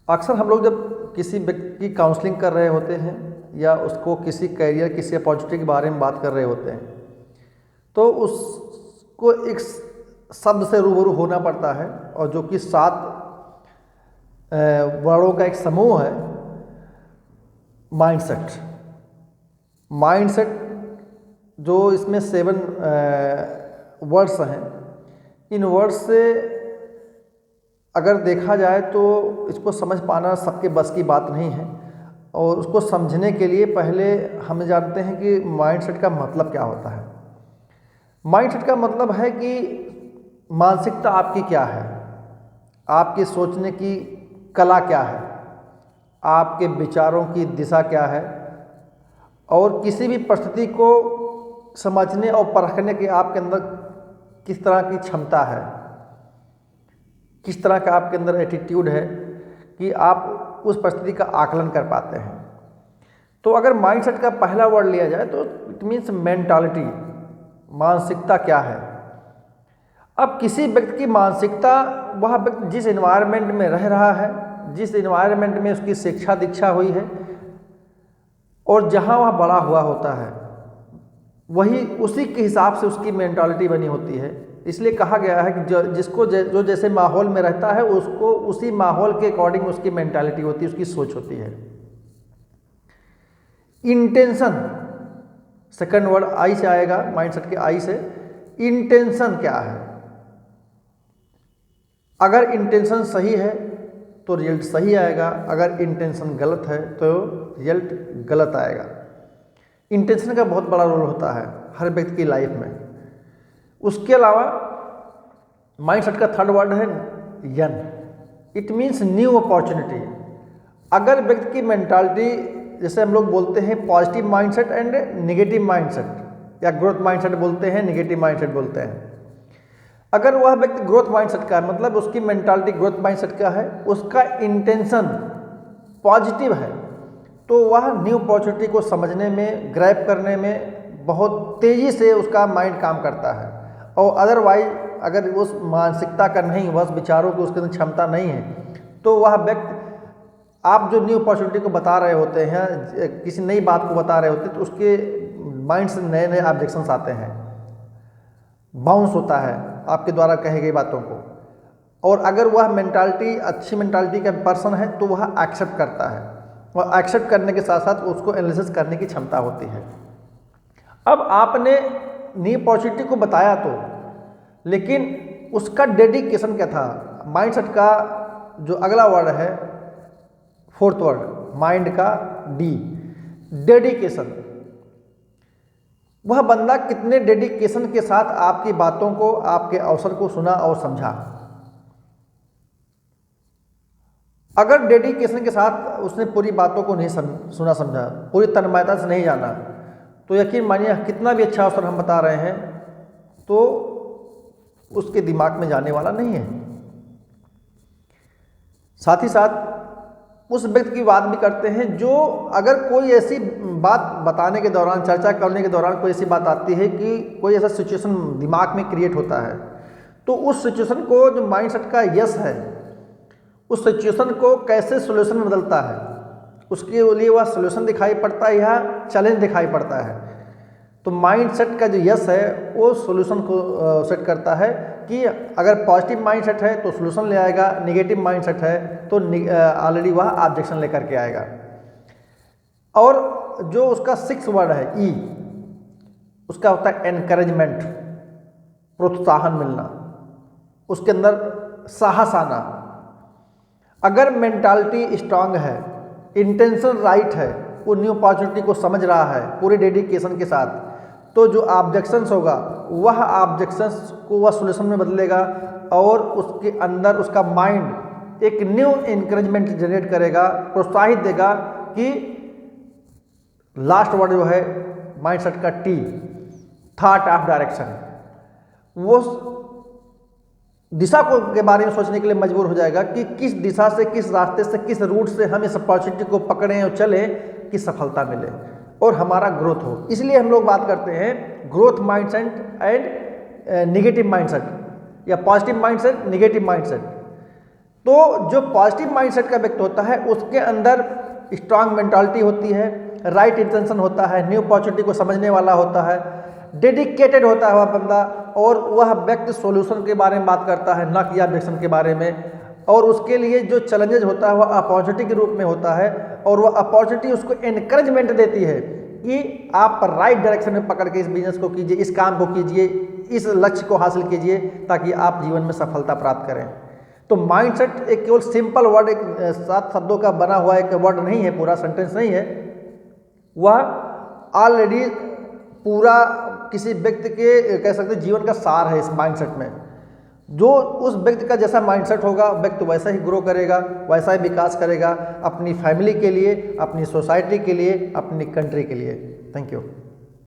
अक्सर हम लोग जब किसी व्यक्ति की काउंसलिंग कर रहे होते हैं या उसको किसी करियर किसी अपॉर्चुनिटी के बारे में बात कर रहे होते हैं तो उसको एक शब्द से रूबरू होना पड़ता है और जो कि 7 वर्णों का एक समूह है। माइंडसेट। माइंडसेट जो इसमें 7 वर्ड्स हैं, इन वर्ड्स से अगर देखा जाए तो इसको समझ पाना सबके बस की बात नहीं है। और उसको समझने के लिए पहले हम जानते हैं कि माइंडसेट का मतलब क्या होता है। माइंडसेट का मतलब है कि मानसिकता आपकी क्या है, आपके सोचने की कला क्या है, आपके विचारों की दिशा क्या है और किसी भी परिस्थिति को समझने और परखने के आपके अंदर किस तरह की क्षमता है, किस तरह का आपके अंदर एटीट्यूड है कि आप उस परिस्थिति का आकलन कर पाते हैं। तो अगर माइंडसेट का पहला वर्ड लिया जाए तो इट मीन्स मेंटालिटी। मानसिकता क्या है। अब किसी व्यक्ति की मानसिकता, वह व्यक्ति जिस एनवायरनमेंट में रह रहा है, जिस एनवायरनमेंट में उसकी शिक्षा दीक्षा हुई है और जहाँ वह बड़ा हुआ होता है, वही उसी के हिसाब से उसकी मेंटालिटी बनी होती है। इसलिए कहा गया है कि जो जैसे माहौल में रहता है उसको उसी माहौल के अकॉर्डिंग उसकी मेंटालिटी होती है, उसकी सोच होती है। इंटेंशन, सेकंड वर्ड आई से आएगा, माइंडसेट के आई से। इंटेंशन क्या है। अगर इंटेंशन सही है तो रिजल्ट सही आएगा, अगर इंटेंशन गलत है तो रिजल्ट गलत आएगा। इंटेंशन का बहुत बड़ा रोल होता है हर व्यक्ति की लाइफ में। उसके अलावा माइंडसेट का थर्ड वर्ड है यन। It means new opportunity. अगर व्यक्ति की मेंटालिटी, जैसे हम लोग बोलते हैं positive mindset and negative mindset, या ग्रोथ माइंडसेट बोलते हैं, नेगेटिव माइंडसेट बोलते हैं। अगर वह व्यक्ति ग्रोथ माइंडसेट का है, मतलब उसकी मेंटालिटी ग्रोथ माइंडसेट का है, उसका इंटेंशन पॉजिटिव है, तो वह न्यू अपॉर्चुनिटी को समझने में, ग्रैब करने में बहुत तेज़ी से उसका माइंड काम करता है। और अदरवाइज अगर उस मानसिकता का नहीं, वह विचारों की उसके अंदर क्षमता नहीं है, तो वह व्यक्ति, आप जो न्यू अपॉर्चुनिटी को बता रहे होते हैं, किसी नई बात को बता रहे होते हैं, तो उसके माइंड से नए नए ऑब्जेक्शंस आते हैं, बाउंस होता है आपके द्वारा कही गई बातों को। और अगर वह मेंटालिटी अच्छी मेंटालिटी का पर्सन है तो वह एक्सेप्ट करता है, और एक्सेप्ट करने के साथ साथ उसको एनालिसिस करने की क्षमता होती है। अब आपने न्यू अपॉर्चुनिटी को बताया तो, लेकिन उसका डेडिकेशन क्या था। माइंडसेट का जो अगला वर्ड है, फोर्थ वर्ड, माइंड का डी, डेडिकेशन। वह बंदा कितने डेडिकेशन के साथ आपकी बातों को, आपके अवसर को सुना और समझा। अगर डेडिकेशन के साथ उसने पूरी बातों को नहीं सुना समझा, पूरी तन्मयता से नहीं जाना, तो यकीन मानिए कितना भी अच्छा अवसर हम बता रहे हैं तो उसके दिमाग में जाने वाला नहीं है। साथ ही साथ उस व्यक्ति की बात भी करते हैं जो, अगर कोई ऐसी बात बताने के दौरान, चर्चा करने के दौरान कोई ऐसी बात आती है कि कोई ऐसा सिचुएशन दिमाग में क्रिएट होता है, तो उस सिचुएशन को जो माइंडसेट का यस है, उस सिचुएशन को कैसे सॉल्यूशन में बदलता है, उसके लिए वह सॉल्यूशन दिखाई पड़ता है या चैलेंज दिखाई पड़ता है। तो माइंडसेट का जो यस है वो सॉल्यूशन को सेट करता है कि अगर पॉजिटिव माइंडसेट है तो सॉल्यूशन ले आएगा, नेगेटिव माइंडसेट है तो ऑलरेडी वह ऑब्जेक्शन लेकर के आएगा। और जो उसका 6th वर्ड है ई, उसका होता है एनकरेजमेंट, प्रोत्साहन मिलना, उसके अंदर साहस आना। अगर मेंटालिटी स्ट्रांग है, इंटेंशन राइट है, वो न्यू अपॉर्चुनिटी को समझ रहा है पूरे डेडिकेशन के साथ, तो जो ऑब्जेक्शंस होगा वह ऑब्जेक्शंस को वह सॉल्यूशन में बदलेगा और उसके अंदर उसका माइंड एक न्यू इंकरेजमेंट जनरेट करेगा, प्रोत्साहित देगा कि लास्ट वर्ड जो है माइंडसेट का टी, थॉट ऑफ डायरेक्शन, वो दिशा को के बारे में सोचने के लिए मजबूर हो जाएगा कि किस दिशा से, किस रास्ते से, किस रूट से हम इस अपॉर्चुनिटी को पकड़ें और चले कि सफलता मिले और हमारा ग्रोथ हो। इसलिए हम लोग बात करते हैं growth mindset and negative mindset, या पॉजिटिव माइंडसेट, नेगेटिव माइंडसेट। तो जो पॉजिटिव माइंडसेट का व्यक्ति होता है उसके अंदर स्ट्रांग मेंटालिटी होती है, राइट इंटेंशन होता है, न्यू अपॉर्चुनिटी को समझने वाला होता है, डेडिकेटेड होता है वह बंदा, और वह व्यक्ति सॉल्यूशन के बारे में बात करता है, ना कि ऑब्जेक्शन के बारे में। और उसके लिए जो चैलेंजेस होता है वह अपॉर्चुनिटी के रूप में होता है, और वह अपॉर्चुनिटी उसको एनकरेजमेंट देती है कि आप राइट डायरेक्शन में पकड़ के इस बिजनेस को कीजिए, इस काम को कीजिए, इस लक्ष्य को हासिल कीजिए, ताकि आप जीवन में सफलता प्राप्त करें। तो माइंडसेट एक केवल सिंपल वर्ड, एक 7 शब्दों का बना हुआ एक वर्ड नहीं है, पूरा सेंटेंस नहीं है। वह ऑलरेडी पूरा किसी व्यक्ति के कह सकते जीवन का सार है। इस माइंडसेट में जो उस व्यक्ति का जैसा माइंडसेट होगा, व्यक्ति वैसा ही ग्रो करेगा, वैसा ही विकास करेगा, अपनी फैमिली के लिए, अपनी सोसाइटी के लिए, अपनी कंट्री के लिए। Thank you.